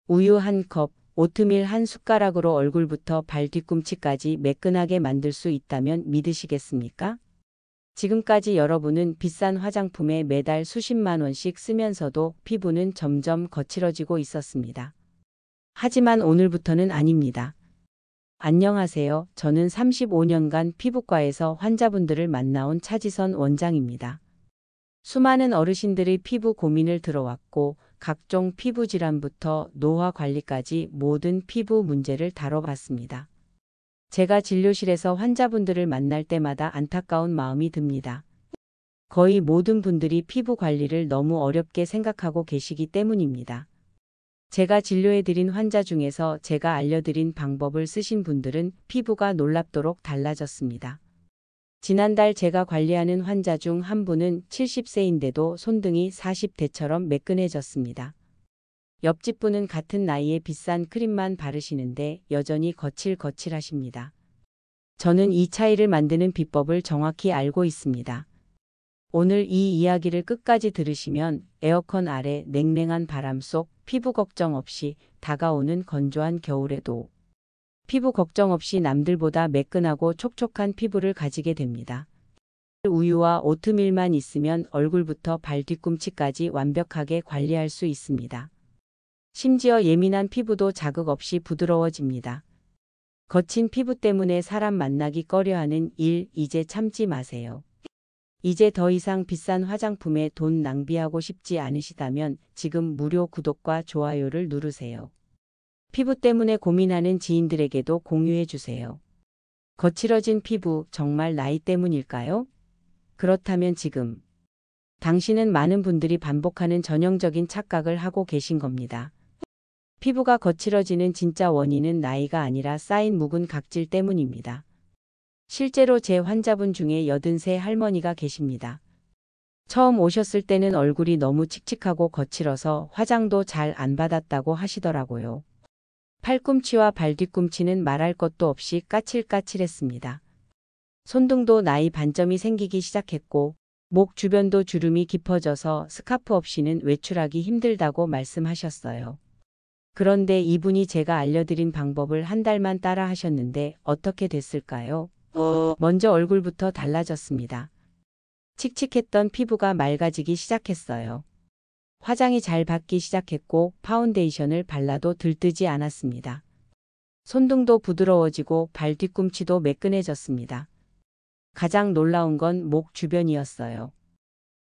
우유 한 컵, 오트밀 한 숟가락으로 얼굴부터 발 뒤꿈치까지 매끈하게 만들 수 있다면 믿으시겠습니까? 지금까지 여러분은 비싼 화장품에 매달 수십만 원씩 쓰면서도 피부는 점점 거칠어지고 있었습니다. 하지만 오늘부터는 아닙니다. 안녕하세요. 저는 35년간 피부과에서 환자분들을 만나온 차지선 원장입니다. 수많은 어르신들의 피부 고민을 들어왔고 각종 피부 질환부터 노화 관리까지 모든 피부 문제를 다뤄봤습니다. 제가 진료실에서 환자분들을 만날 때마다 안타까운 마음이 듭니다. 거의 모든 분들이 피부 관리를 너무 어렵게 생각하고 계시기 때문입니다. 제가 진료해드린 환자 중에서 제가 알려드린 방법을 쓰신 분들은 피부가 놀랍도록 달라졌습니다. 지난달 제가 관리하는 환자 중 한 분은 70세인데도 손등이 40대처럼 매끈해졌습니다. 옆집 분은 같은 나이에 비싼 크림만 바르시는데 여전히 거칠거칠하십니다. 저는 이 차이를 만드는 비법을 정확히 알고 있습니다. 오늘 이 이야기를 끝까지 들으시면 에어컨 아래 냉랭한 바람 속 피부 걱정 없이 다가오는 건조한 겨울에도 피부 걱정 없이 남들보다 매끈하고 촉촉한 피부를 가지게 됩니다. 우유와 오트밀만 있으면 얼굴부터 발 뒤꿈치까지 완벽하게 관리할 수 있습니다. 심지어 예민한 피부도 자극 없이 부드러워집니다. 거친 피부 때문에 사람 만나기 꺼려하는 일 이제 참지 마세요. 이제 더 이상 비싼 화장품에 돈 낭비하고 싶지 않으시다면 지금 무료 구독과 좋아요를 누르세요. 피부 때문에 고민하는 지인들에게도 공유해 주세요. 거칠어진 피부 정말 나이 때문일까요? 그렇다면 지금 당신은 많은 분들이 반복하는 전형적인 착각을 하고 계신 겁니다. 피부가 거칠어지는 진짜 원인은 나이가 아니라 쌓인 묵은 각질 때문입니다. 실제로 제 환자분 중에 83 할머니가 계십니다. 처음 오셨을 때는 얼굴이 너무 칙칙하고 거칠어서 화장도 잘 안 받았다고 하시더라고요. 팔꿈치와 발뒤꿈치는 말할 것도 없이 까칠까칠했습니다. 손등도 나이 반점이 생기기 시작했고 목 주변도 주름이 깊어져서 스카프 없이는 외출하기 힘들다고 말씀하셨어요. 그런데 이분이 제가 알려드린 방법을 한 달만 따라 하셨는데 어떻게 됐을까요? 먼저 얼굴부터 달라졌습니다. 칙칙했던 피부가 맑아지기 시작했어요. 화장이 잘 받기 시작했고 파운데이션을 발라도 들뜨지 않았습니다. 손등도 부드러워지고 발 뒤꿈치도 매끈해졌습니다. 가장 놀라운 건 목 주변이었어요.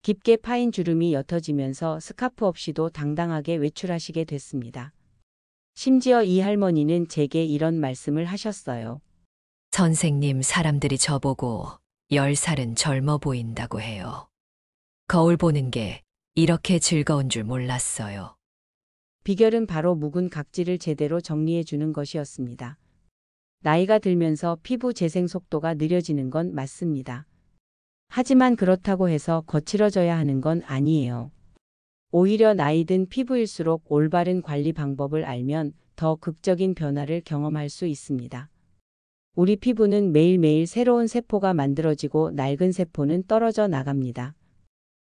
깊게 파인 주름이 옅어지면서 스카프 없이도 당당하게 외출하시게 됐습니다. 심지어 이 할머니는 제게 이런 말씀을 하셨어요. 선생님, 사람들이 저보고 10살은 젊어 보인다고 해요. 거울 보는 게 이렇게 즐거운 줄 몰랐어요. 비결은 바로 묵은 각질을 제대로 정리해 주는 것이었습니다. 나이가 들면서 피부 재생 속도가 느려지는 건 맞습니다. 하지만 그렇다고 해서 거칠어져야 하는 건 아니에요. 오히려 나이 든 피부일수록 올바른 관리 방법을 알면 더 극적인 변화를 경험할 수 있습니다. 우리 피부는 매일매일 새로운 세포가 만들어지고 낡은 세포는 떨어져 나갑니다.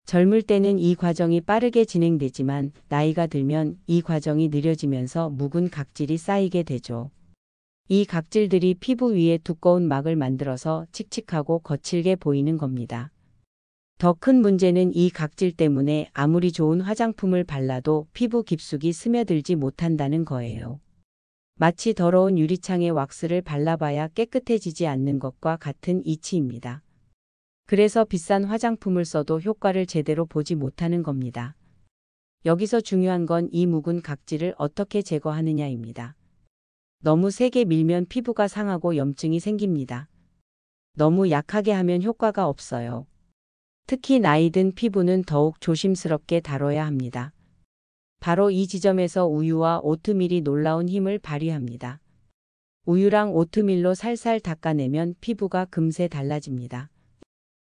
젊을 때는 이 과정이 빠르게 진행되지만 나이가 들면 이 과정이 느려지면서 묵은 각질이 쌓이게 되죠. 이 각질들이 피부 위에 두꺼운 막을 만들어서 칙칙하고 거칠게 보이는 겁니다. 더 큰 문제는 이 각질 때문에 아무리 좋은 화장품을 발라도 피부 깊숙이 스며들지 못한다는 거예요. 마치 더러운 유리창에 왁스를 발라봐야 깨끗해지지 않는 것과 같은 이치입니다. 그래서 비싼 화장품을 써도 효과를 제대로 보지 못하는 겁니다. 여기서 중요한 건 이 묵은 각질을 어떻게 제거하느냐입니다. 너무 세게 밀면 피부가 상하고 염증이 생깁니다. 너무 약하게 하면 효과가 없어요. 특히 나이 든 피부는 더욱 조심스럽게 다뤄야 합니다. 바로 이 지점에서 우유와 오트밀이 놀라운 힘을 발휘합니다. 우유랑 오트밀로 살살 닦아내면 피부가 금세 달라집니다.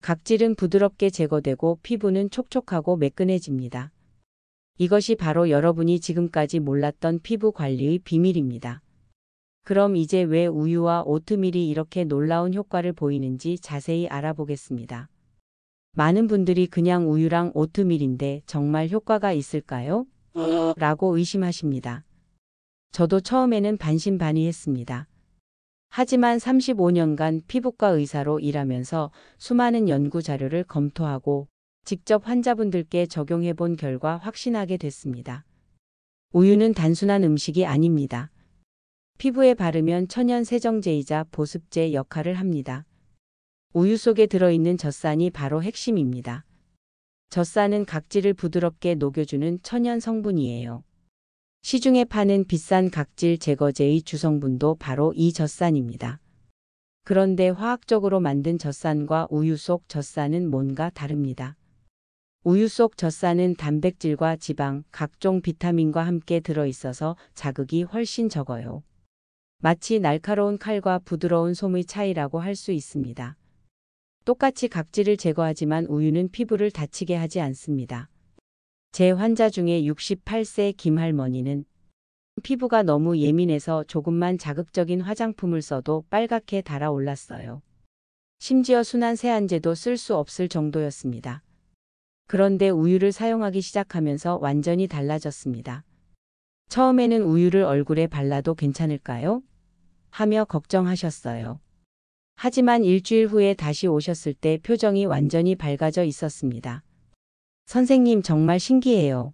각질은 부드럽게 제거되고 피부는 촉촉하고 매끈해집니다. 이것이 바로 여러분이 지금까지 몰랐던 피부 관리의 비밀입니다. 그럼 이제 왜 우유와 오트밀이 이렇게 놀라운 효과를 보이는지 자세히 알아보겠습니다. 많은 분들이 그냥 우유랑 오트밀인데 정말 효과가 있을까요? 라고 의심하십니다. 저도 처음에는 반신반의했습니다. 하지만 35년간 피부과 의사로 일하면서 수많은 연구 자료를 검토하고 직접 환자분들께 적용해 본 결과 확신하게 됐습니다. 우유는 단순한 음식이 아닙니다. 피부에 바르면 천연 세정제이자 보습제 역할을 합니다. 우유 속에 들어있는 젖산이 바로 핵심입니다. 젖산은 각질을 부드럽게 녹여주는 천연 성분이에요. 시중에 파는 비싼 각질 제거제의 주성분도 바로 이 젖산입니다. 그런데 화학적으로 만든 젖산과 우유 속 젖산은 뭔가 다릅니다. 우유 속 젖산은 단백질과 지방, 각종 비타민과 함께 들어있어서 자극이 훨씬 적어요. 마치 날카로운 칼과 부드러운 솜의 차이라고 할 수 있습니다. 똑같이 각질을 제거하지만 우유는 피부를 다치게 하지 않습니다. 제 환자 중에 68세 김할머니는 피부가 너무 예민해서 조금만 자극적인 화장품을 써도 빨갛게 달아올랐어요. 심지어 순한 세안제도 쓸 수 없을 정도였습니다. 그런데 우유를 사용하기 시작하면서 완전히 달라졌습니다. 처음에는 우유를 얼굴에 발라도 괜찮을까요? 하며 걱정하셨어요. 하지만 일주일 후에 다시 오셨을 때 표정이 완전히 밝아져 있었습니다. 선생님 정말 신기해요.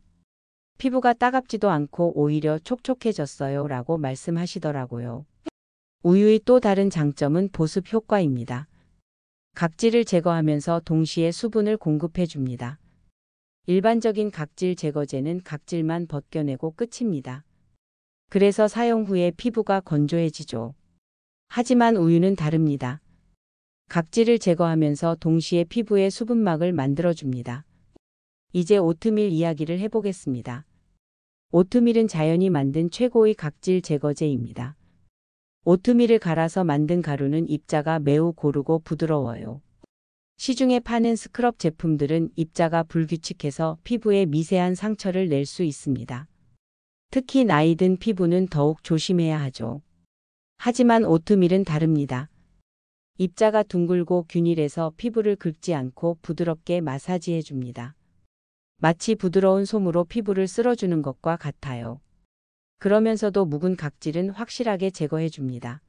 피부가 따갑지도 않고 오히려 촉촉해졌어요 라고 말씀하시더라고요. 우유의 또 다른 장점은 보습 효과입니다. 각질을 제거하면서 동시에 수분을 공급해 줍니다. 일반적인 각질 제거제는 각질만 벗겨내고 끝입니다. 그래서 사용 후에 피부가 건조해지죠. 하지만 우유는 다릅니다. 각질을 제거하면서 동시에 피부에 수분막을 만들어줍니다. 이제 오트밀 이야기를 해보겠습니다. 오트밀은 자연이 만든 최고의 각질 제거제입니다. 오트밀을 갈아서 만든 가루는 입자가 매우 고르고 부드러워요. 시중에 파는 스크럽 제품들은 입자가 불규칙해서 피부에 미세한 상처를 낼 수 있습니다. 특히 나이 든 피부는 더욱 조심해야 하죠. 하지만 오트밀은 다릅니다. 입자가 둥글고 균일해서 피부를 긁지 않고 부드럽게 마사지해 줍니다. 마치 부드러운 솜으로 피부를 쓸어주는 것과 같아요. 그러면서도 묵은 각질은 확실하게 제거해 줍니다.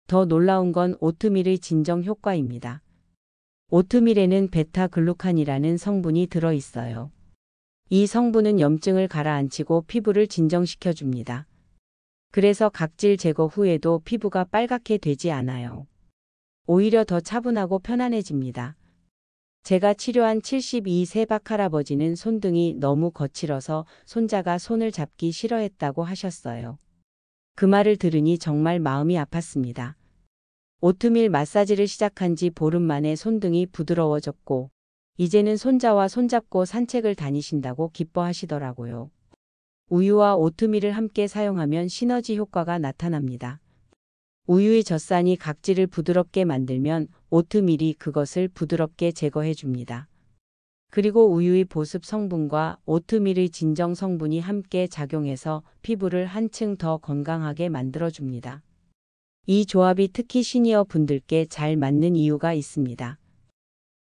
더 놀라운 건 오트밀의 진정 효과입니다. 오트밀에는 베타글루칸이라는 성분이 들어 있어요. 이 성분은 염증을 가라앉히고 피부를 진정시켜 줍니다. 그래서 각질 제거 후에도 피부가 빨갛게 되지 않아요. 오히려 더 차분하고 편안해집니다. 제가 치료한 72세 박할아버지는 손등이 너무 거칠어서 손자가 손을 잡기 싫어했다고 하셨어요. 그 말을 들으니 정말 마음이 아팠습니다. 오트밀 마사지를 시작한 지 보름 만에 손등이 부드러워졌고 이제는 손자와 손잡고 산책을 다니신다고 기뻐하시더라고요. 우유와 오트밀을 함께 사용하면 시너지 효과가 나타납니다. 우유의 젖산이 각질을 부드럽게 만들면 오트밀이 그것을 부드럽게 제거해 줍니다. 그리고 우유의 보습 성분과 오트밀의 진정 성분이 함께 작용해서 피부를 한층 더 건강하게 만들어 줍니다. 이 조합이 특히 시니어 분들께 잘 맞는 이유가 있습니다.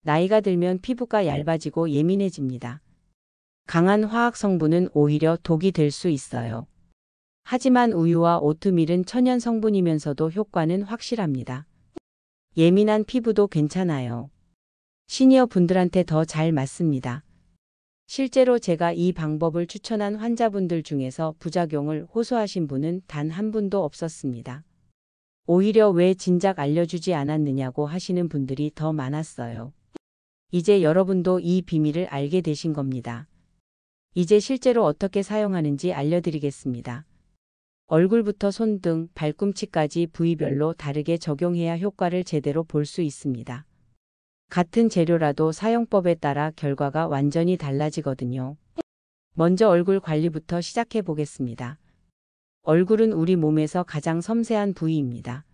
나이가 들면 피부가 얇아지고 예민해집니다. 강한 화학 성분은 오히려 독이 될 수 있어요. 하지만 우유와 오트밀은 천연 성분이면서도 효과는 확실합니다. 예민한 피부도 괜찮아요. 시니어 분들한테 더 잘 맞습니다. 실제로 제가 이 방법을 추천한 환자분들 중에서 부작용을 호소하신 분은 단 한 분도 없었습니다. 오히려 왜 진작 알려주지 않았느냐고 하시는 분들이 더 많았어요. 이제 여러분도 이 비밀을 알게 되신 겁니다. 이제 실제로 어떻게 사용하는지 알려드리겠습니다. 얼굴부터 손등, 발꿈치까지 부위별로 다르게 적용해야 효과를 제대로 볼 수 있습니다. 같은 재료라도 사용법에 따라 결과가 완전히 달라지거든요. 먼저 얼굴 관리부터 시작해 보겠습니다. 얼굴은 우리 몸에서 가장 섬세한 부위입니다.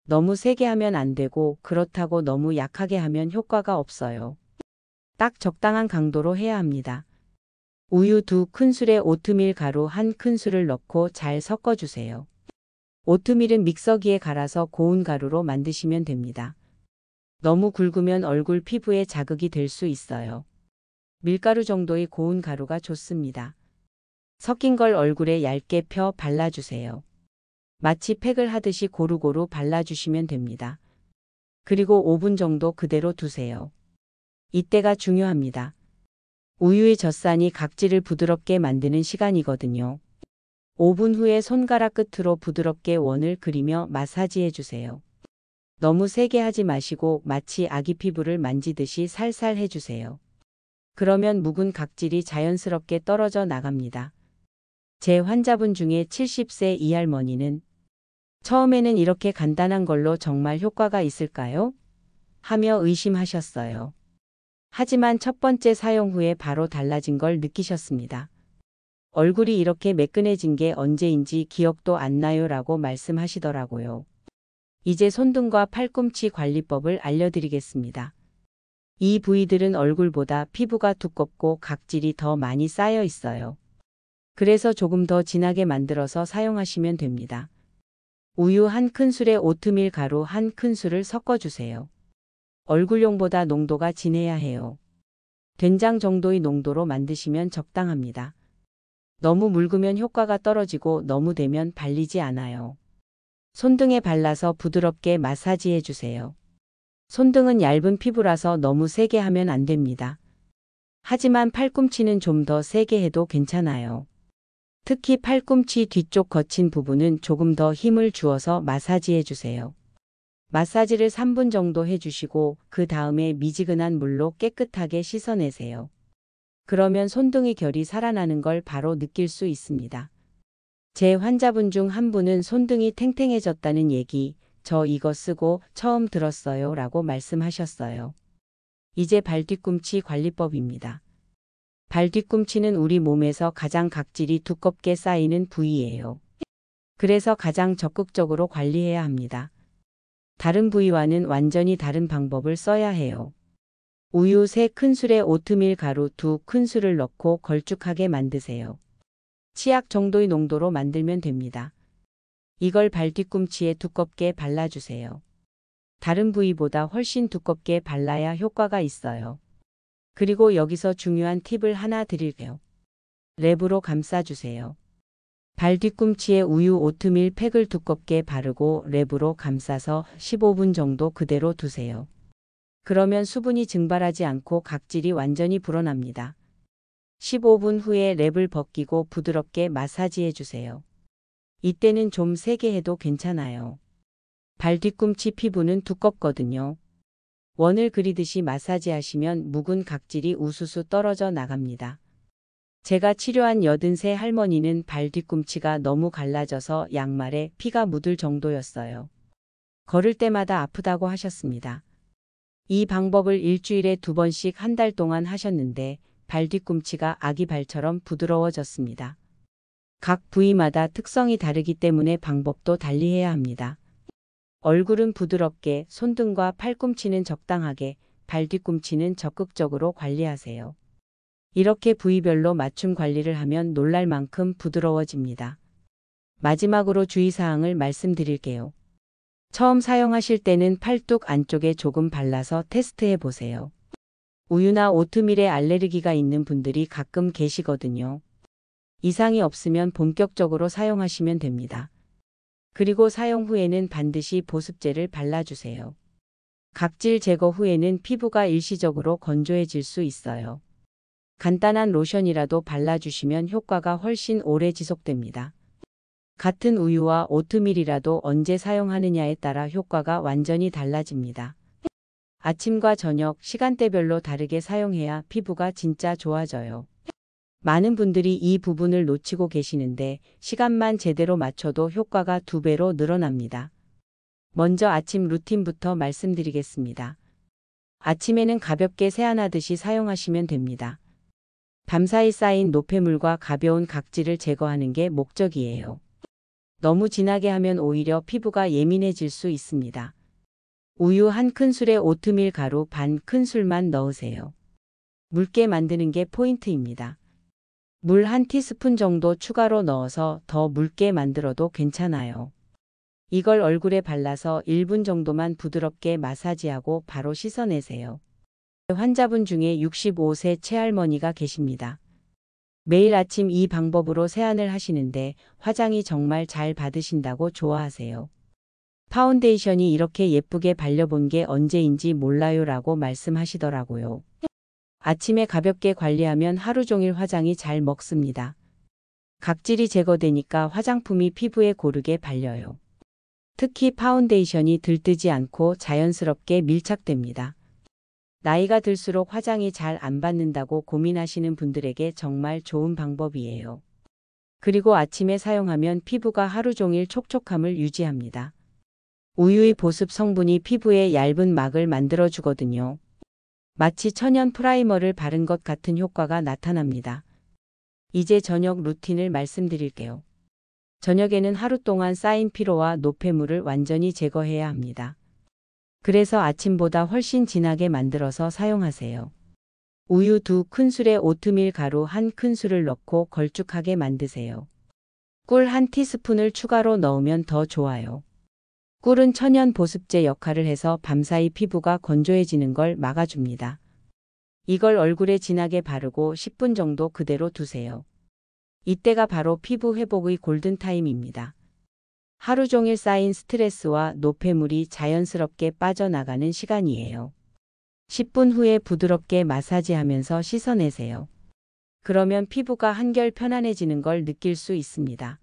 너무 세게 하면 안 되고 그렇다고 너무 약하게 하면 효과가 없어요. 딱 적당한 강도로 해야 합니다. 우유 2큰술에 오트밀 가루 1큰술을 넣고 잘 섞어주세요. 오트밀은 믹서기에 갈아서 고운 가루로 만드시면 됩니다. 너무 굵으면 얼굴 피부에 자극이 될 수 있어요. 밀가루 정도의 고운 가루가 좋습니다. 섞인 걸 얼굴에 얇게 펴 발라주세요. 마치 팩을 하듯이 고루고루 발라주시면 됩니다. 그리고 5분 정도 그대로 두세요. 이때가 중요합니다. 우유의 젖산이 각질을 부드럽게 만드는 시간이거든요. 5분 후에 손가락 끝으로 부드럽게 원을 그리며 마사지해 주세요. 너무 세게 하지 마시고 마치 아기 피부를 만지듯이 살살 해주세요. 그러면 묵은 각질이 자연스럽게 떨어져 나갑니다. 제 환자분 중에 70세 이 할머니는 처음에는 이렇게 간단한 걸로 정말 효과가 있을까요? 하며 의심하셨어요. 하지만 첫 번째 사용 후에 바로 달라진 걸 느끼셨습니다. 얼굴이 이렇게 매끈해진 게 언제인지 기억도 안 나요라고 말씀하시더라고요. 이제 손등과 팔꿈치 관리법을 알려드리겠습니다. 이 부위들은 얼굴보다 피부가 두껍고 각질이 더 많이 쌓여 있어요. 그래서 조금 더 진하게 만들어서 사용하시면 됩니다. 우유 한 큰술에 오트밀 가루 한 큰술을 섞어주세요. 얼굴용보다 농도가 진해야 해요. 된장 정도의 농도로 만드시면 적당합니다. 너무 묽으면 효과가 떨어지고 너무 되면 발리지 않아요. 손등에 발라서 부드럽게 마사지해 주세요. 손등은 얇은 피부라서 너무 세게 하면 안 됩니다. 하지만 팔꿈치는 좀 더 세게 해도 괜찮아요. 특히 팔꿈치 뒤쪽 거친 부분은 조금 더 힘을 주어서 마사지해 주세요. 마사지를 3분 정도 해주시고 그 다음에 미지근한 물로 깨끗하게 씻어내세요. 그러면 손등의 결이 살아나는 걸 바로 느낄 수 있습니다. 제 환자분 중 한 분은 손등이 탱탱해졌다는 얘기, 저 이거 쓰고 처음 들었어요 라고 말씀하셨어요. 이제 발뒤꿈치 관리법입니다. 발뒤꿈치는 우리 몸에서 가장 각질이 두껍게 쌓이는 부위예요. 그래서 가장 적극적으로 관리해야 합니다. 다른 부위와는 완전히 다른 방법을 써야 해요. 우유 3큰술에 오트밀 가루 2큰술을 넣고 걸쭉하게 만드세요. 치약 정도의 농도로 만들면 됩니다. 이걸 발뒤꿈치에 두껍게 발라주세요. 다른 부위보다 훨씬 두껍게 발라야 효과가 있어요. 그리고 여기서 중요한 팁을 하나 드릴게요. 랩으로 감싸주세요. 발뒤꿈치에 우유 오트밀 팩을 두껍게 바르고 랩으로 감싸서 15분 정도 그대로 두세요. 그러면 수분이 증발하지 않고 각질이 완전히 불어납니다. 15분 후에 랩을 벗기고 부드럽게 마사지해 주세요. 이때는 좀 세게 해도 괜찮아요. 발뒤꿈치 피부는 두껍거든요. 원을 그리듯이 마사지하시면 묵은 각질이 우수수 떨어져 나갑니다. 제가 치료한 83 할머니는 발뒤꿈치가 너무 갈라져서 양말에 피가 묻을 정도였어요. 걸을 때마다 아프다고 하셨습니다. 이 방법을 일주일에 2번씩 한 달 동안 하셨는데 발뒤꿈치가 아기 발처럼 부드러워졌습니다. 각 부위마다 특성이 다르기 때문에 방법도 달리해야 합니다. 얼굴은 부드럽게, 손등과 팔꿈치는 적당하게, 발뒤꿈치는 적극적으로 관리하세요. 이렇게 부위별로 맞춤 관리를 하면 놀랄 만큼 부드러워집니다. 마지막으로 주의사항을 말씀드릴게요. 처음 사용하실 때는 팔뚝 안쪽에 조금 발라서 테스트해 보세요. 우유나 오트밀에 알레르기가 있는 분들이 가끔 계시거든요. 이상이 없으면 본격적으로 사용하시면 됩니다. 그리고 사용 후에는 반드시 보습제를 발라주세요. 각질 제거 후에는 피부가 일시적으로 건조해질 수 있어요. 간단한 로션이라도 발라주시면 효과가 훨씬 오래 지속됩니다. 같은 우유와 오트밀이라도 언제 사용하느냐에 따라 효과가 완전히 달라집니다. 아침과 저녁 시간대별로 다르게 사용해야 피부가 진짜 좋아져요. 많은 분들이 이 부분을 놓치고 계시는데 시간만 제대로 맞춰도 효과가 2배로 늘어납니다. 먼저 아침 루틴부터 말씀드리겠습니다. 아침에는 가볍게 세안하듯이 사용하시면 됩니다. 밤사이 쌓인 노폐물과 가벼운 각질을 제거하는 게 목적이에요. 너무 진하게 하면 오히려 피부가 예민해질 수 있습니다. 우유 한 큰술에 오트밀 가루 반 큰술만 넣으세요. 묽게 만드는 게 포인트입니다. 물 한 티스푼 정도 추가로 넣어서 더 묽게 만들어도 괜찮아요. 이걸 얼굴에 발라서 1분 정도만 부드럽게 마사지하고 바로 씻어내세요. 환자분 중에 65세 최할머니가 계십니다. 매일 아침 이 방법으로 세안을 하시는데 화장이 정말 잘 받으신다고 좋아하세요. 파운데이션이 이렇게 예쁘게 발려본 게 언제인지 몰라요라고 말씀하시더라고요. 아침에 가볍게 관리하면 하루 종일 화장이 잘 먹습니다. 각질이 제거되니까 화장품이 피부에 고르게 발려요. 특히 파운데이션이 들뜨지 않고 자연스럽게 밀착됩니다. 나이가 들수록 화장이 잘 안 받는다고 고민하시는 분들에게 정말 좋은 방법이에요. 그리고 아침에 사용하면 피부가 하루 종일 촉촉함을 유지합니다. 우유의 보습 성분이 피부에 얇은 막을 만들어주거든요. 마치 천연 프라이머를 바른 것 같은 효과가 나타납니다. 이제 저녁 루틴을 말씀드릴게요. 저녁에는 하루 동안 쌓인 피로와 노폐물을 완전히 제거해야 합니다. 그래서 아침보다 훨씬 진하게 만들어서 사용하세요. 우유 2큰술에 오트밀 가루 1큰술을 넣고 걸쭉하게 만드세요. 꿀 1티스푼을 추가로 넣으면 더 좋아요. 꿀은 천연 보습제 역할을 해서 밤사이 피부가 건조해지는 걸 막아줍니다. 이걸 얼굴에 진하게 바르고 10분 정도 그대로 두세요. 이때가 바로 피부 회복의 골든타임입니다. 하루 종일 쌓인 스트레스와 노폐물이 자연스럽게 빠져나가는 시간이에요. 10분 후에 부드럽게 마사지하면서 씻어내세요. 그러면 피부가 한결 편안해지는 걸 느낄 수 있습니다.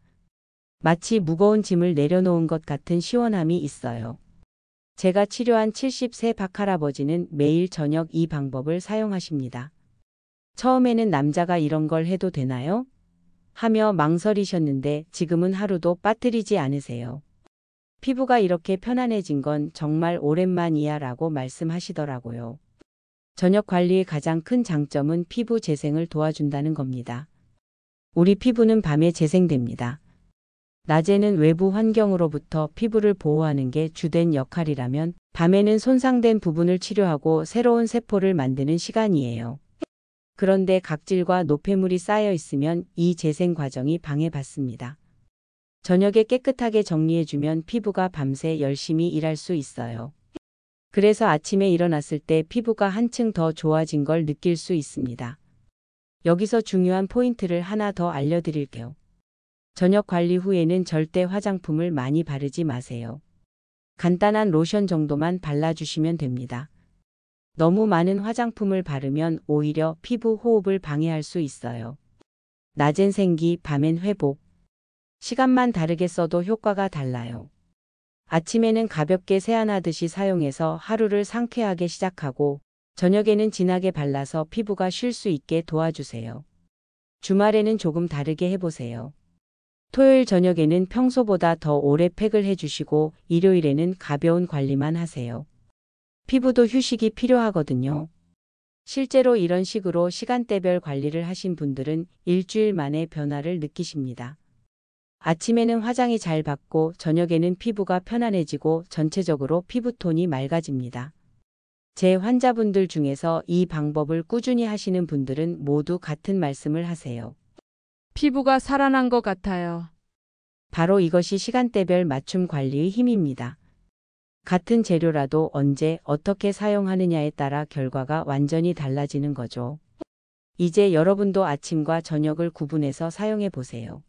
마치 무거운 짐을 내려놓은 것 같은 시원함이 있어요. 제가 치료한 70세 박할아버지는 매일 저녁 이 방법을 사용하십니다. 처음에는 남자가 이런 걸 해도 되나요? 하며 망설이셨는데 지금은 하루도 빠뜨리지 않으세요. 피부가 이렇게 편안해진 건 정말 오랜만이야 라고 말씀하시더라고요. 저녁 관리의 가장 큰 장점은 피부 재생을 도와준다는 겁니다. 우리 피부는 밤에 재생됩니다. 낮에는 외부 환경으로부터 피부를 보호하는 게 주된 역할이라면 밤에는 손상된 부분을 치료하고 새로운 세포를 만드는 시간이에요. 그런데 각질과 노폐물이 쌓여 있으면 이 재생 과정이 방해받습니다. 저녁에 깨끗하게 정리해주면 피부가 밤새 열심히 일할 수 있어요. 그래서 아침에 일어났을 때 피부가 한층 더 좋아진 걸 느낄 수 있습니다. 여기서 중요한 포인트를 하나 더 알려드릴게요. 저녁 관리 후에는 절대 화장품을 많이 바르지 마세요. 간단한 로션 정도만 발라주시면 됩니다. 너무 많은 화장품을 바르면 오히려 피부 호흡을 방해할 수 있어요. 낮엔 생기, 밤엔 회복. 시간만 다르게 써도 효과가 달라요. 아침에는 가볍게 세안하듯이 사용해서 하루를 상쾌하게 시작하고 저녁에는 진하게 발라서 피부가 쉴 수 있게 도와주세요. 주말에는 조금 다르게 해보세요. 토요일 저녁에는 평소보다 더 오래 팩을 해주시고 일요일에는 가벼운 관리만 하세요. 피부도 휴식이 필요하거든요. 실제로 이런 식으로 시간대별 관리를 하신 분들은 일주일 만에 변화를 느끼십니다. 아침에는 화장이 잘 받고 저녁에는 피부가 편안해지고 전체적으로 피부톤이 맑아집니다. 제 환자분들 중에서 이 방법을 꾸준히 하시는 분들은 모두 같은 말씀을 하세요. 피부가 살아난 것 같아요. 바로 이것이 시간대별 맞춤 관리의 힘입니다. 같은 재료라도 언제 어떻게 사용하느냐에 따라 결과가 완전히 달라지는 거죠. 이제 여러분도 아침과 저녁을 구분해서 사용해 보세요.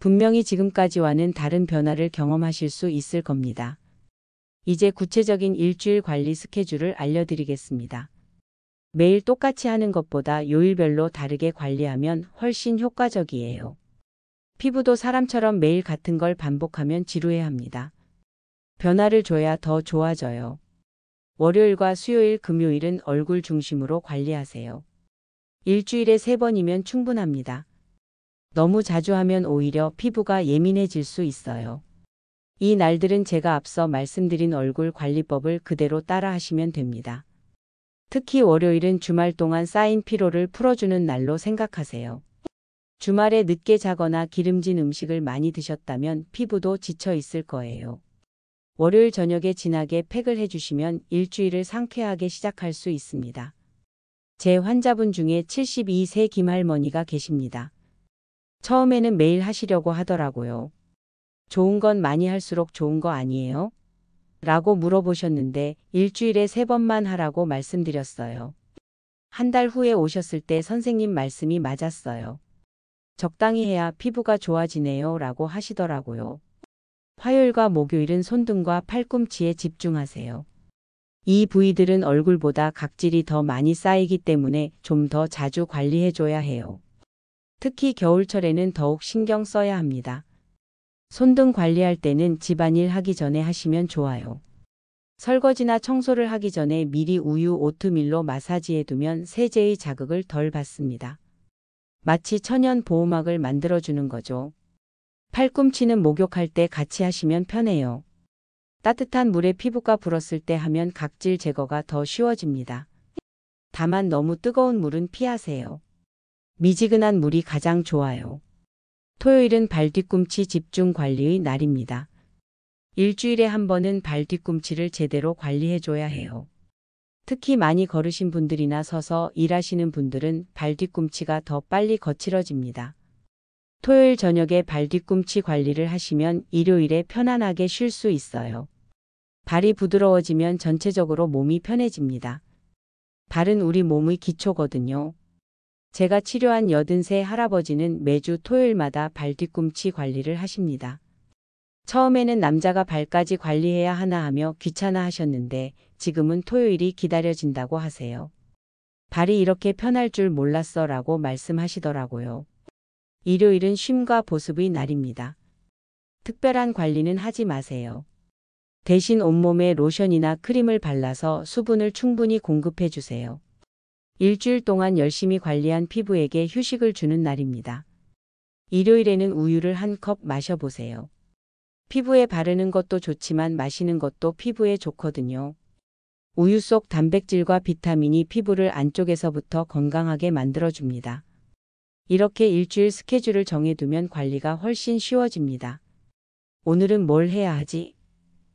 분명히 지금까지와는 다른 변화를 경험하실 수 있을 겁니다. 이제 구체적인 일주일 관리 스케줄을 알려드리겠습니다. 매일 똑같이 하는 것보다 요일별로 다르게 관리하면 훨씬 효과적이에요. 피부도 사람처럼 매일 같은 걸 반복하면 지루해합니다. 변화를 줘야 더 좋아져요. 월요일과 수요일, 금요일은 얼굴 중심으로 관리하세요. 일주일에 3번이면 충분합니다. 너무 자주 하면 오히려 피부가 예민해질 수 있어요. 이 날들은 제가 앞서 말씀드린 얼굴 관리법을 그대로 따라 하시면 됩니다. 특히 월요일은 주말 동안 쌓인 피로를 풀어주는 날로 생각하세요. 주말에 늦게 자거나 기름진 음식을 많이 드셨다면 피부도 지쳐 있을 거예요. 월요일 저녁에 진하게 팩을 해주시면 일주일을 상쾌하게 시작할 수 있습니다. 제 환자분 중에 72세 김할머니가 계십니다. 처음에는 매일 하시려고 하더라고요. 좋은 건 많이 할수록 좋은 거 아니에요? 라고 물어보셨는데 일주일에 3번만 하라고 말씀드렸어요. 한 달 후에 오셨을 때 선생님 말씀이 맞았어요. 적당히 해야 피부가 좋아지네요 라고 하시더라고요. 화요일과 목요일은 손등과 팔꿈치에 집중하세요. 이 부위들은 얼굴보다 각질이 더 많이 쌓이기 때문에 좀 더 자주 관리해줘야 해요. 특히 겨울철에는 더욱 신경 써야 합니다. 손등 관리할 때는 집안일 하기 전에 하시면 좋아요. 설거지나 청소를 하기 전에 미리 우유 오트밀로 마사지해두면 세제의 자극을 덜 받습니다. 마치 천연 보호막을 만들어주는 거죠. 팔꿈치는 목욕할 때 같이 하시면 편해요. 따뜻한 물에 피부가 불었을 때 하면 각질 제거가 더 쉬워집니다. 다만 너무 뜨거운 물은 피하세요. 미지근한 물이 가장 좋아요. 토요일은 발 뒤꿈치 집중 관리의 날입니다. 일주일에 한 번은 발 뒤꿈치를 제대로 관리해줘야 해요. 특히 많이 걸으신 분들이나 서서 일하시는 분들은 발 뒤꿈치가 더 빨리 거칠어집니다. 토요일 저녁에 발 뒤꿈치 관리를 하시면 일요일에 편안하게 쉴 수 있어요. 발이 부드러워지면 전체적으로 몸이 편해집니다. 발은 우리 몸의 기초거든요. 제가 치료한 80세 할아버지는 매주 토요일마다 발 뒤꿈치 관리를 하십니다. 처음에는 남자가 발까지 관리해야 하나 하며 귀찮아 하셨는데 지금은 토요일이 기다려진다고 하세요. 발이 이렇게 편할 줄 몰랐어 라고 말씀하시더라고요. 일요일은 쉼과 보습의 날입니다. 특별한 관리는 하지 마세요. 대신 온몸에 로션이나 크림을 발라서 수분을 충분히 공급해 주세요. 일주일 동안 열심히 관리한 피부에게 휴식을 주는 날입니다. 일요일에는 우유를 한 컵 마셔보세요. 피부에 바르는 것도 좋지만 마시는 것도 피부에 좋거든요. 우유 속 단백질과 비타민이 피부를 안쪽에서부터 건강하게 만들어줍니다. 이렇게 일주일 스케줄을 정해두면 관리가 훨씬 쉬워집니다. 오늘은 뭘 해야 하지?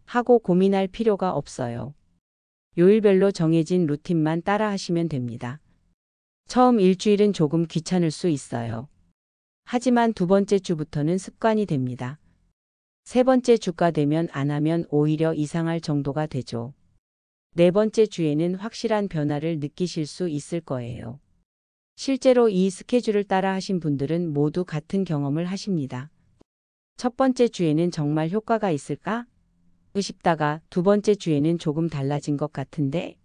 하고 고민할 필요가 없어요. 요일별로 정해진 루틴만 따라 하시면 됩니다. 처음 일주일은 조금 귀찮을 수 있어요. 하지만 두 번째 주부터는 습관이 됩니다. 세 번째 주가 되면 안 하면 오히려 이상할 정도가 되죠. 네 번째 주에는 확실한 변화를 느끼실 수 있을 거예요. 실제로 이 스케줄을 따라 하신 분들은 모두 같은 경험을 하십니다. 첫 번째 주에는 정말 효과가 있을까? 싶다가 두 번째 주에는 조금 달라진 것 같은데?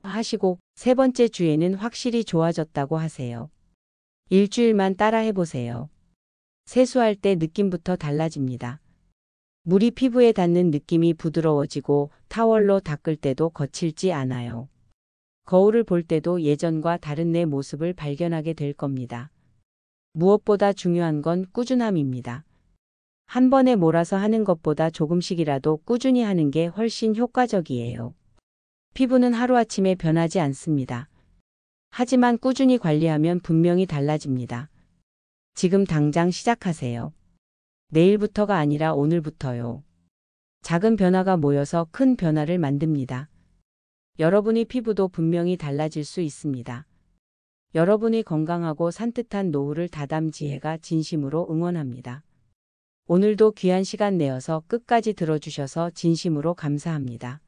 하시고 세 번째 주에는 확실히 좋아졌다고 하세요. 일주일만 따라 해보세요. 세수할 때 느낌부터 달라집니다. 물이 피부에 닿는 느낌이 부드러워지고 타월로 닦을 때도 거칠지 않아요. 거울을 볼 때도 예전과 다른 내 모습을 발견하게 될 겁니다. 무엇보다 중요한 건 꾸준함입니다. 한 번에 몰아서 하는 것보다 조금씩이라도 꾸준히 하는 게 훨씬 효과적이에요. 피부는 하루아침에 변하지 않습니다. 하지만 꾸준히 관리하면 분명히 달라집니다. 지금 당장 시작하세요. 내일부터가 아니라 오늘부터요. 작은 변화가 모여서 큰 변화를 만듭니다. 여러분의 피부도 분명히 달라질 수 있습니다. 여러분이 건강하고 산뜻한 노후를 다담지혜가 진심으로 응원합니다. 오늘도 귀한 시간 내어서 끝까지 들어주셔서 진심으로 감사합니다.